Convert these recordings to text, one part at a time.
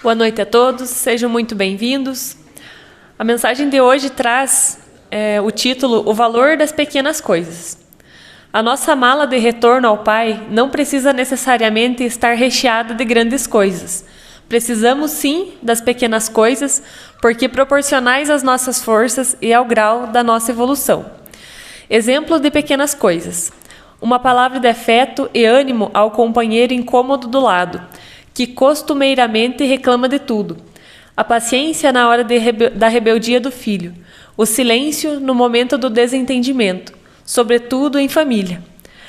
Boa noite a todos, sejam muito bem-vindos. A mensagem de hoje traz o título O Valor das Pequenas Coisas. A nossa mala de retorno ao Pai não precisa necessariamente estar recheada de grandes coisas. Precisamos sim das pequenas coisas, porque proporcionais às nossas forças e ao grau da nossa evolução. Exemplo de pequenas coisas: uma palavra de afeto e ânimo ao companheiro incômodo do lado, que costumeiramente reclama de tudo. A paciência na hora da rebeldia do filho. O silêncio no momento do desentendimento, sobretudo em família.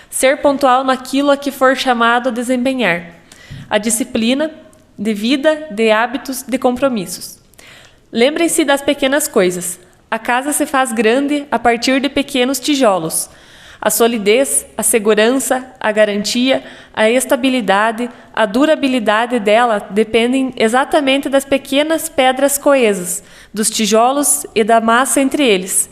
Ser pontual naquilo a que for chamado a desempenhar. A disciplina de vida, de hábitos, de compromissos. Lembrem-se das pequenas coisas. A casa se faz grande a partir de pequenos tijolos. A solidez, a segurança, a garantia, a estabilidade, a durabilidade dela dependem exatamente das pequenas pedras coesas, dos tijolos e da massa entre eles.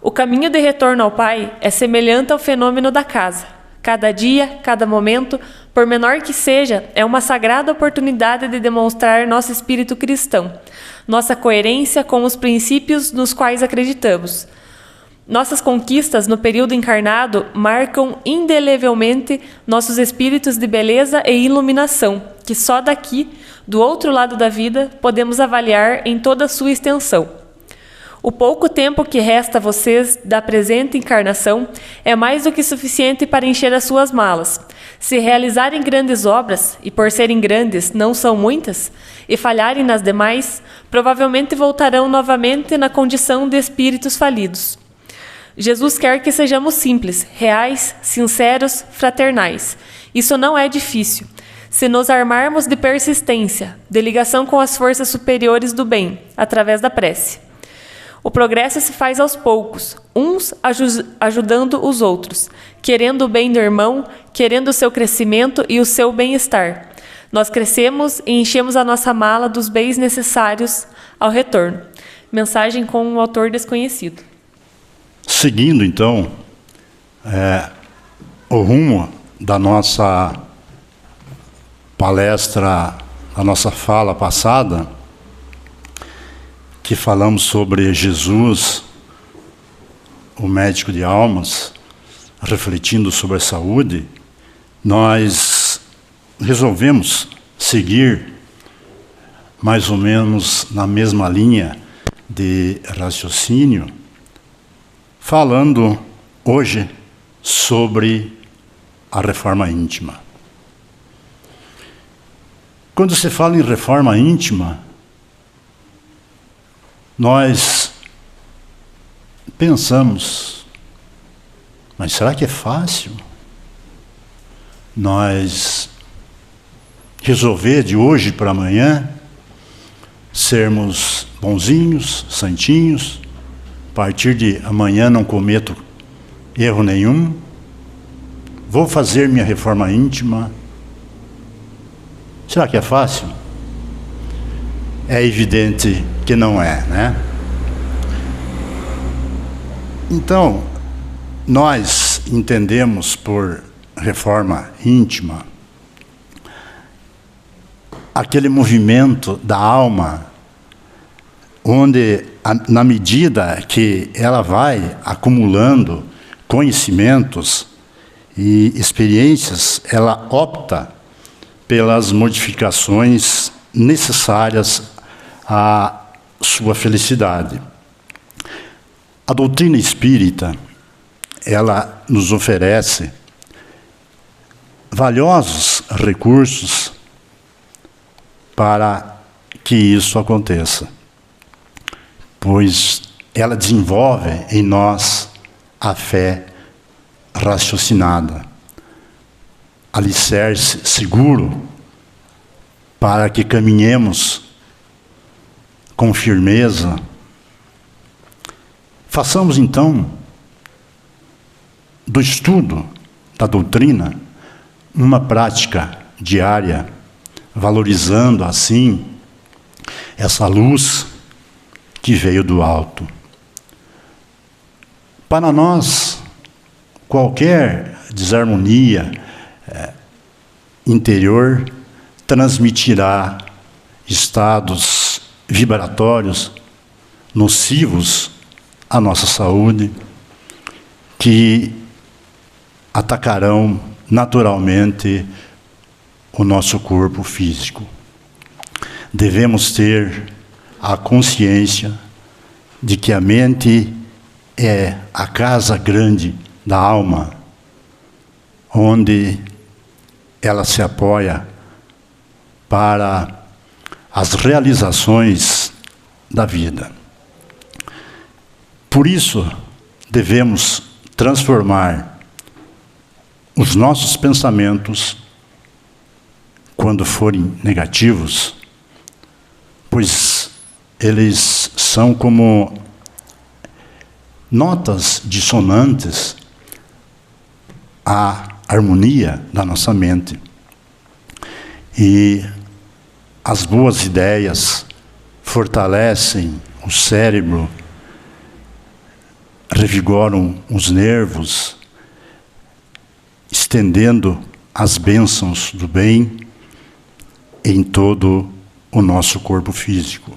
O caminho de retorno ao Pai é semelhante ao fenômeno da casa. Cada dia, cada momento, por menor que seja, é uma sagrada oportunidade de demonstrar nosso espírito cristão, nossa coerência com os princípios nos quais acreditamos. Nossas conquistas no período encarnado marcam indelevelmente nossos espíritos de beleza e iluminação, que só daqui, do outro lado da vida, podemos avaliar em toda a sua extensão. O pouco tempo que resta a vocês da presente encarnação é mais do que suficiente para encher as suas malas. Se realizarem grandes obras, e por serem grandes não são muitas, e falharem nas demais, provavelmente voltarão novamente na condição de espíritos falidos. Jesus quer que sejamos simples, reais, sinceros, fraternais. Isso não é difícil. Se nos armarmos de persistência, de ligação com as forças superiores do bem, através da prece. O progresso se faz aos poucos, uns ajudando os outros, querendo o bem do irmão, querendo o seu crescimento e o seu bem-estar. Nós crescemos e enchemos a nossa mala dos bens necessários ao retorno. Mensagem com um autor desconhecido. Seguindo, então, o rumo da nossa palestra, a nossa fala passada, que falamos sobre Jesus, o médico de almas, refletindo sobre a saúde, nós resolvemos seguir mais ou menos na mesma linha de raciocínio, falando hoje sobre a reforma íntima. Quando se fala em reforma íntima, nós pensamos, mas será que é fácil nós resolver de hoje para amanhã sermos bonzinhos, santinhos, a partir de amanhã não cometo erro nenhum, vou fazer minha reforma íntima? Será que é fácil? É evidente que não é, né? Então, nós entendemos por reforma íntima aquele movimento da alma onde, na medida que ela vai acumulando conhecimentos e experiências, ela opta pelas modificações necessárias à sua felicidade. A doutrina espírita, ela nos oferece valiosos recursos para que isso aconteça, pois ela desenvolve em nós a fé raciocinada, alicerce seguro para que caminhemos com firmeza. Façamos então do estudo da doutrina uma prática diária, valorizando assim essa luz que veio do alto. Para nós, qualquer desarmonia interior transmitirá estados vibratórios nocivos à nossa saúde, que atacarão naturalmente o nosso corpo físico. Devemos ter a consciência de que a mente é a casa grande da alma, onde ela se apoia para as realizações da vida. Por isso, devemos transformar os nossos pensamentos, quando forem negativos, pois eles são como notas dissonantes à harmonia da nossa mente. E as boas ideias fortalecem o cérebro, revigoram os nervos, estendendo as bênçãos do bem em todo o nosso corpo físico.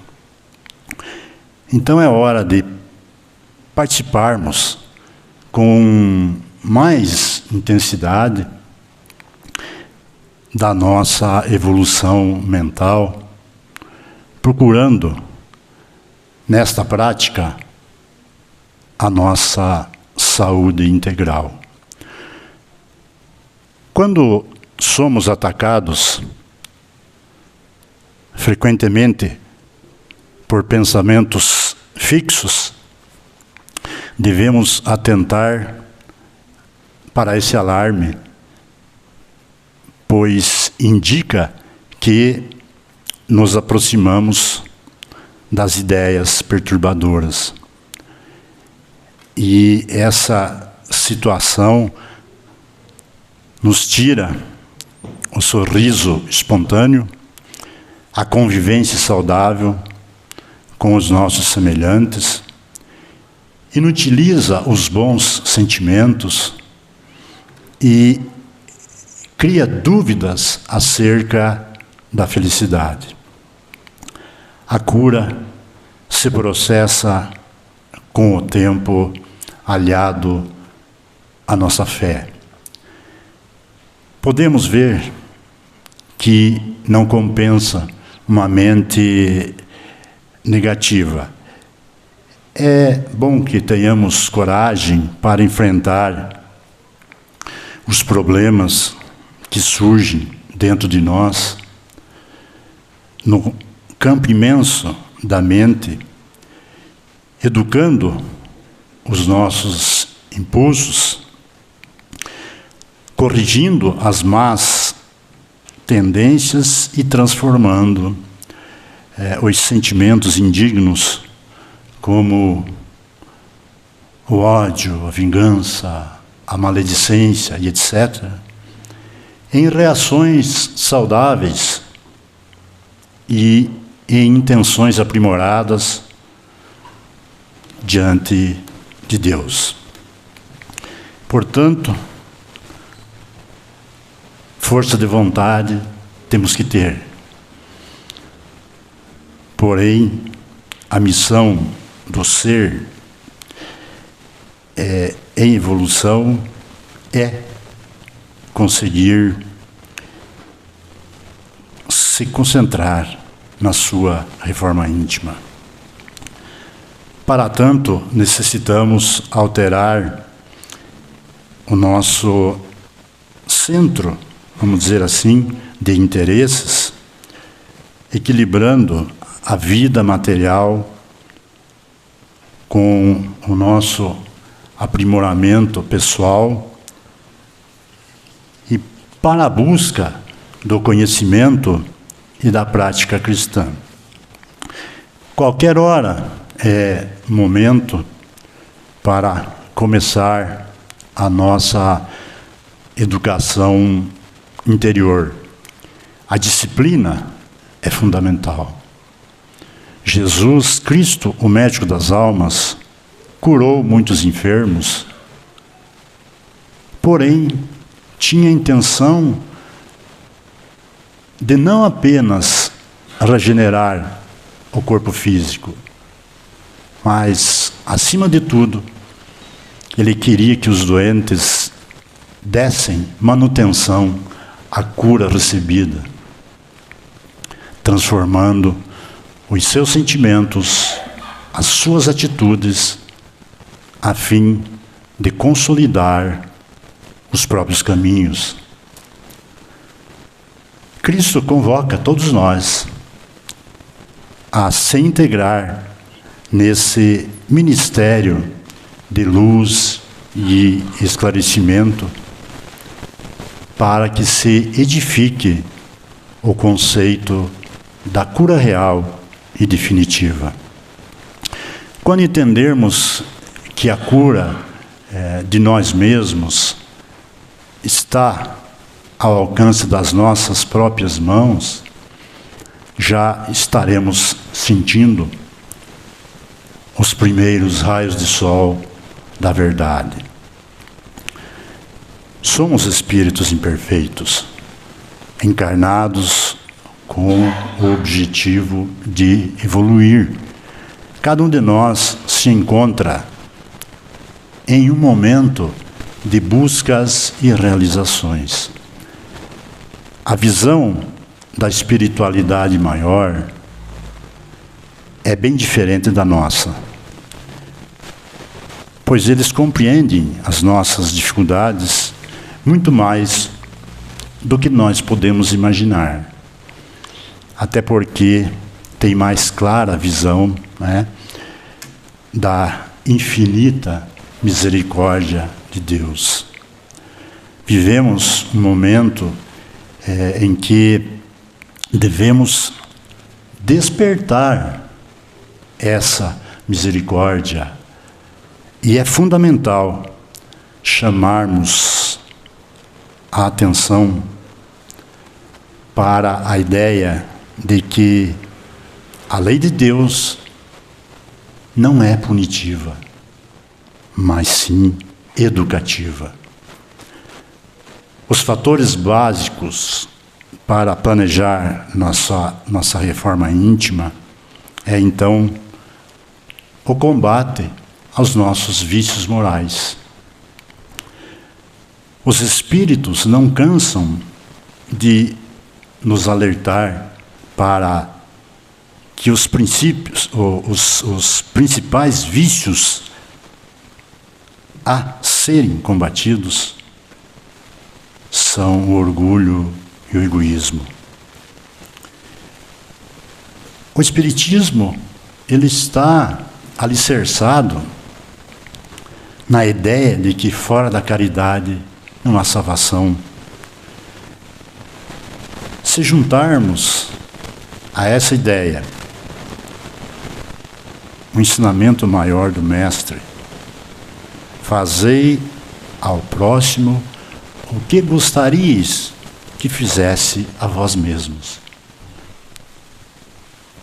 Então é hora de participarmos com mais intensidade da nossa evolução mental, procurando nesta prática a nossa saúde integral. Quando somos atacados frequentemente por pensamentos fixos, devemos atentar para esse alarme, pois indica que nos aproximamos das ideias perturbadoras. E essa situação nos tira o sorriso espontâneo, a convivência saudável com os nossos semelhantes, inutiliza os bons sentimentos e cria dúvidas acerca da felicidade. A cura se processa com o tempo aliado à nossa fé. Podemos ver que não compensa uma mente negativa. É bom que tenhamos coragem para enfrentar os problemas que surgem dentro de nós, no campo imenso da mente, educando os nossos impulsos, corrigindo as más tendências e transformando os sentimentos indignos, como o ódio, a vingança, a maledicência e etc., em reações saudáveis e em intenções aprimoradas diante de Deus. Portanto, força de vontade temos que ter. Porém, a missão do ser em evolução é conseguir se concentrar na sua reforma íntima. Para tanto, necessitamos alterar o nosso centro, vamos dizer assim, de interesses, equilibrando a vida material com o nosso aprimoramento pessoal e para a busca do conhecimento e da prática cristã. Qualquer hora é momento para começar a nossa educação interior. A disciplina é fundamental. Jesus Cristo, o médico das almas, curou muitos enfermos, porém tinha a intenção de não apenas regenerar o corpo físico, mas, acima de tudo, Ele queria que os doentes dessem manutenção à cura recebida, transformando os seus sentimentos, as suas atitudes, a fim de consolidar os próprios caminhos. Cristo convoca todos nós a se integrar nesse ministério de luz e esclarecimento para que se edifique o conceito da cura real e definitiva. Quando entendermos que a cura de nós mesmos está ao alcance das nossas próprias mãos, já estaremos sentindo os primeiros raios de sol da verdade. Somos espíritos imperfeitos, encarnados com o objetivo de evoluir. Cada um de nós se encontra em um momento de buscas e realizações. A visão da espiritualidade maior é bem diferente da nossa, pois eles compreendem as nossas dificuldades muito mais do que nós podemos imaginar. Até porque tem mais clara a visão, da infinita misericórdia de Deus. Vivemos um momento em que devemos despertar essa misericórdia, e é fundamental chamarmos a atenção para a ideia de que a lei de Deus não é punitiva, mas sim educativa. Os fatores básicos para planejar nossa reforma íntima é, então, o combate aos nossos vícios morais. Os espíritos não cansam de nos alertar para que os princípios, os principais vícios a serem combatidos são o orgulho e o egoísmo. O Espiritismo, ele está alicerçado na ideia de que fora da caridade não há salvação. Se juntarmos a essa ideia o ensinamento maior do Mestre: fazei ao próximo o que gostaríeis que fizesse a vós mesmos.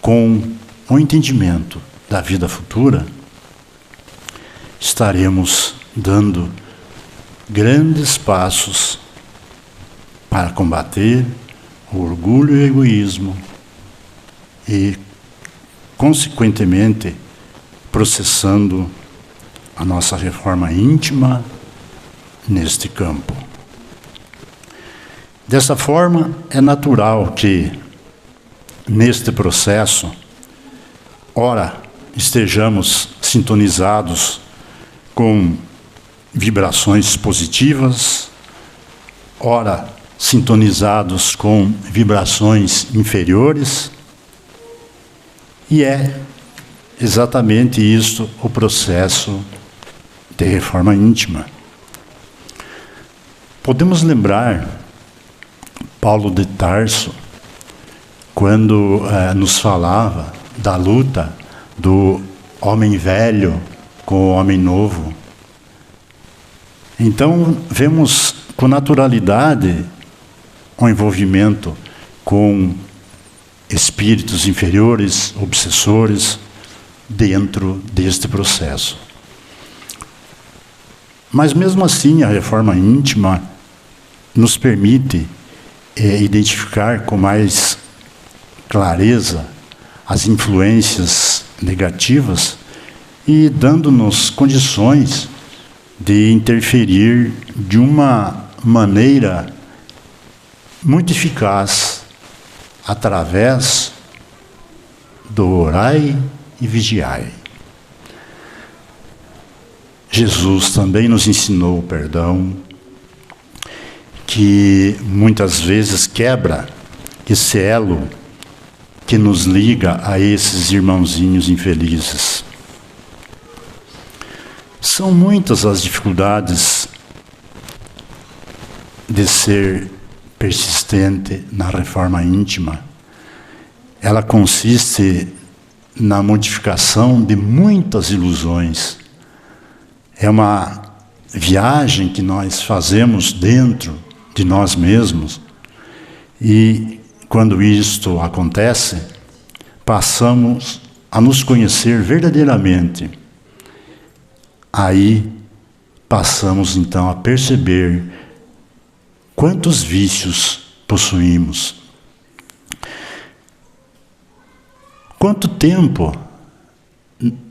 Com o entendimento da vida futura, estaremos dando grandes passos para combater o orgulho e o egoísmo e, consequentemente, processando a nossa reforma íntima neste campo. Dessa forma, é natural que, neste processo, ora estejamos sintonizados com vibrações positivas, ora sintonizados com vibrações inferiores, e é exatamente isto o processo de reforma íntima. Podemos lembrar Paulo de Tarso, quando nos falava da luta do homem velho com o homem novo. Então, vemos com naturalidade o envolvimento com espíritos inferiores, obsessores, dentro deste processo. Mas, mesmo assim, a reforma íntima nos permite identificar com mais clareza as influências negativas e dando-nos condições de interferir de uma maneira muito eficaz através do orai e vigiai. Jesus também nos ensinou o perdão, que muitas vezes quebra esse elo que nos liga a esses irmãozinhos infelizes. São muitas as dificuldades de ser persistente na reforma íntima. Ela consiste na modificação de muitas ilusões. É uma viagem que nós fazemos dentro de nós mesmos, e quando isto acontece, passamos a nos conhecer verdadeiramente. Aí passamos então a perceber quantos vícios possuímos. Quanto tempo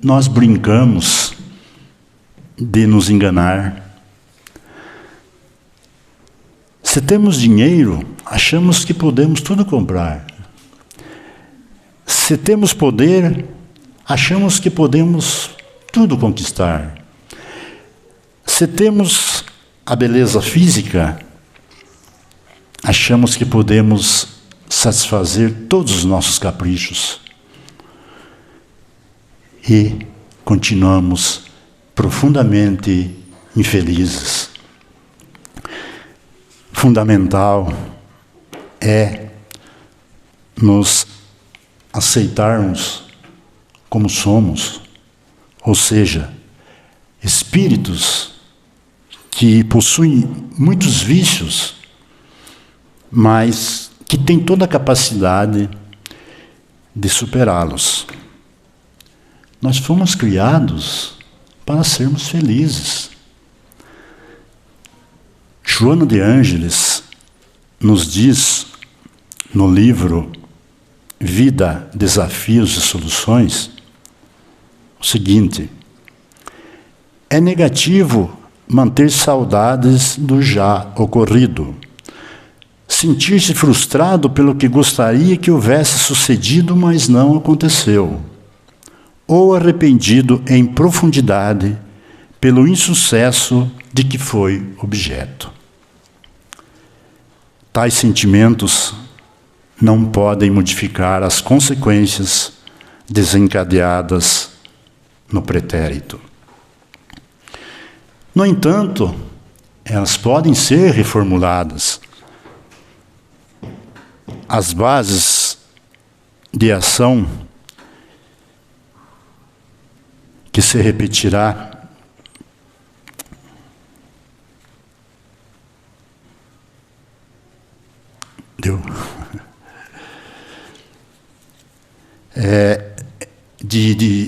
nós brincamos de nos enganar? Se temos dinheiro, achamos que podemos tudo comprar. Se temos poder, achamos que podemos tudo conquistar. Se temos a beleza física, achamos que podemos satisfazer todos os nossos caprichos. E continuamos profundamente infelizes. Fundamental é nos aceitarmos como somos, ou seja, espíritos que possuem muitos vícios, mas que têm toda a capacidade de superá-los. Nós fomos criados para sermos felizes. Joana de Ângeles nos diz no livro Vida, Desafios e Soluções o seguinte: é negativo manter saudades do já ocorrido, sentir-se frustrado pelo que gostaria que houvesse sucedido, mas não aconteceu, ou arrependido em profundidade pelo insucesso de que foi objeto. Tais sentimentos não podem modificar as consequências desencadeadas no pretérito. No entanto, elas podem ser reformuladas. As bases de ação que se repetirá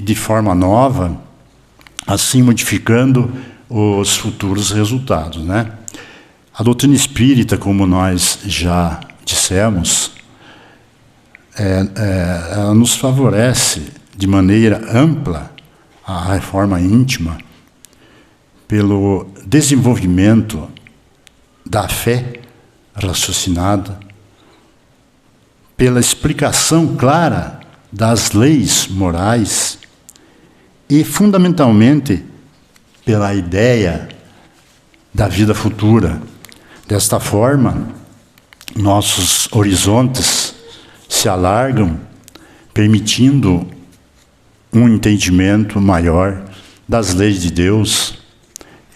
de forma nova, assim modificando os futuros resultados, né? A doutrina espírita, como nós já dissemos, ela nos favorece de maneira ampla a reforma íntima pelo desenvolvimento da fé raciocinada, pela explicação clara das leis morais e, fundamentalmente, pela ideia da vida futura. Desta forma, nossos horizontes se alargam, permitindo um entendimento maior das leis de Deus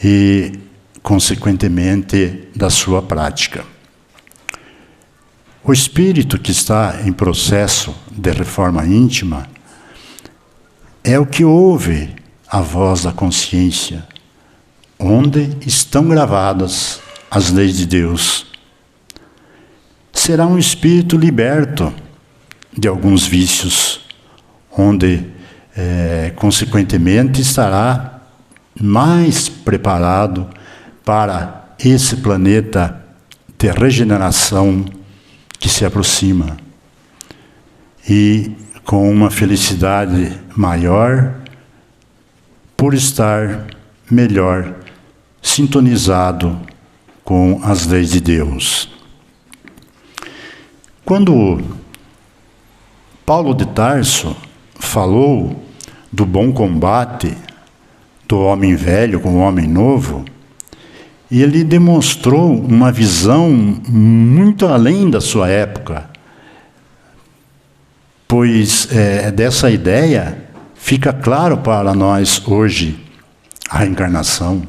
e, consequentemente, da sua prática. O espírito que está em processo de reforma íntima é o que ouve a voz da consciência, onde estão gravadas as leis de Deus. Será um espírito liberto de alguns vícios, onde, consequentemente, estará mais preparado para esse planeta de regeneração que se aproxima. e com uma felicidade maior por estar melhor sintonizado com as leis de Deus. Quando Paulo de Tarso falou do bom combate do homem velho com o homem novo, ele demonstrou uma visão muito além da sua época, pois dessa ideia fica claro para nós hoje a reencarnação.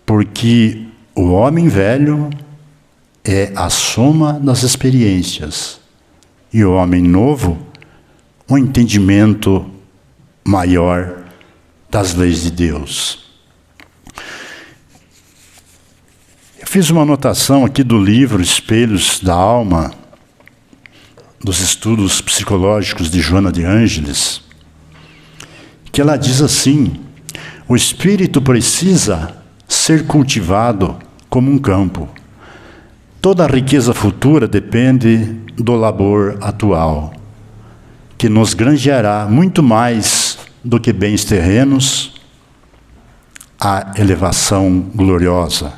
Porque o homem velho é a soma das experiências e o homem novo, um entendimento maior das leis de Deus. Eu fiz uma anotação aqui do livro Espelhos da Alma, dos estudos psicológicos de Joana de Ângeles, que ela diz assim: o espírito precisa ser cultivado como um campo. Toda a riqueza futura depende do labor atual, que nos granjeará muito mais do que bens terrenos, a elevação gloriosa.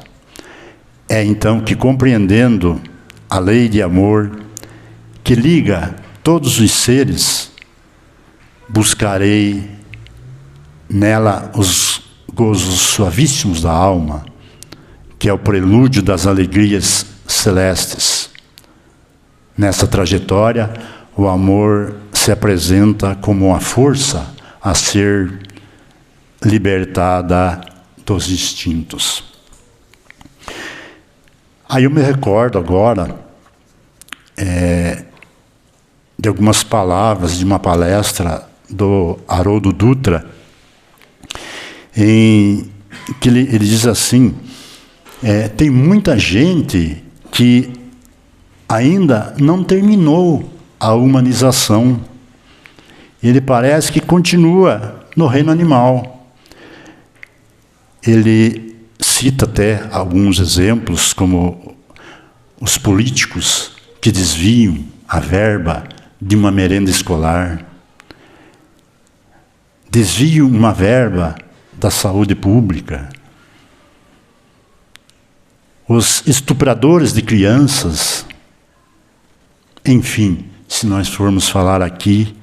É então que, compreendendo a lei de amor que liga todos os seres, buscarei nela os gozos suavíssimos da alma, que é o prelúdio das alegrias celestes. Nessa trajetória, o amor se apresenta como uma força a ser libertada dos instintos. Aí eu me recordo agora de algumas palavras de uma palestra do Haroldo Dutra, em que ele diz assim: tem muita gente que ainda não terminou a humanização. Ele parece que continua no reino animal. Ele cita até alguns exemplos, como os políticos que desviam a verba de uma merenda escolar, desviam uma verba da saúde pública, os estupradores de crianças. Enfim, se nós formos falar aqui,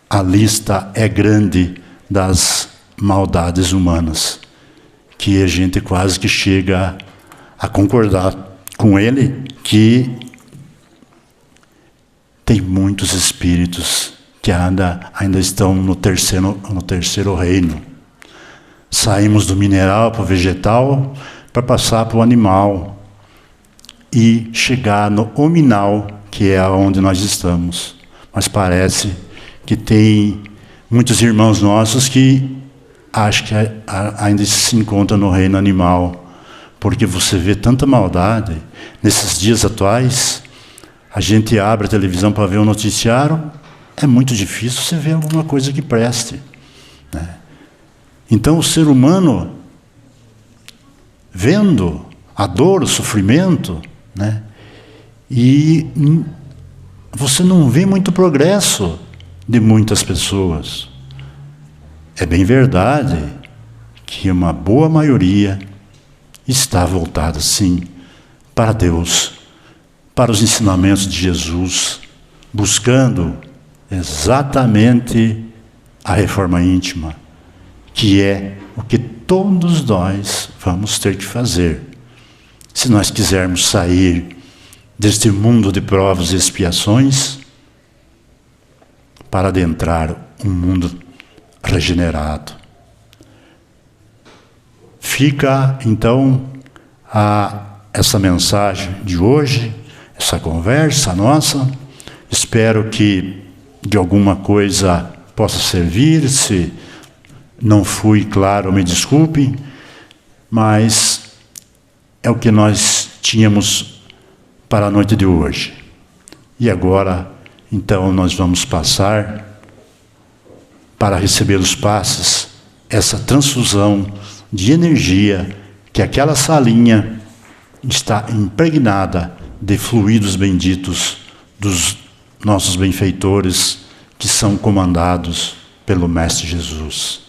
a lista é grande das maldades humanas, que a gente quase que chega a concordar com ele, que tem muitos espíritos que ainda estão no terceiro reino. Saímos do mineral para o vegetal, para passar para o animal e chegar no hominal, que é onde nós estamos. Mas parece que tem muitos irmãos nossos que acham que ainda se encontram no reino animal, porque você vê tanta maldade. Nesses dias atuais, a gente abre a televisão para ver um noticiário, é muito difícil você ver alguma coisa que preste, né? Então o ser humano, vendo a dor, o sofrimento, né? E você não vê muito progresso de muitas pessoas. É bem verdade que uma boa maioria está voltada, sim, para Deus, para os ensinamentos de Jesus, buscando exatamente a reforma íntima, que é o que todos nós vamos ter que fazer, se nós quisermos sair deste mundo de provas e expiações para adentrar um mundo regenerado. Fica, então, essa mensagem de hoje, essa conversa nossa. Espero que de alguma coisa possa servir. Se não fui claro, me desculpem, mas é o que nós tínhamos para a noite de hoje. E agora, então, nós vamos passar para receber os passes, essa transfusão de energia, que aquela salinha está impregnada de fluidos benditos dos nossos benfeitores que são comandados pelo Mestre Jesus.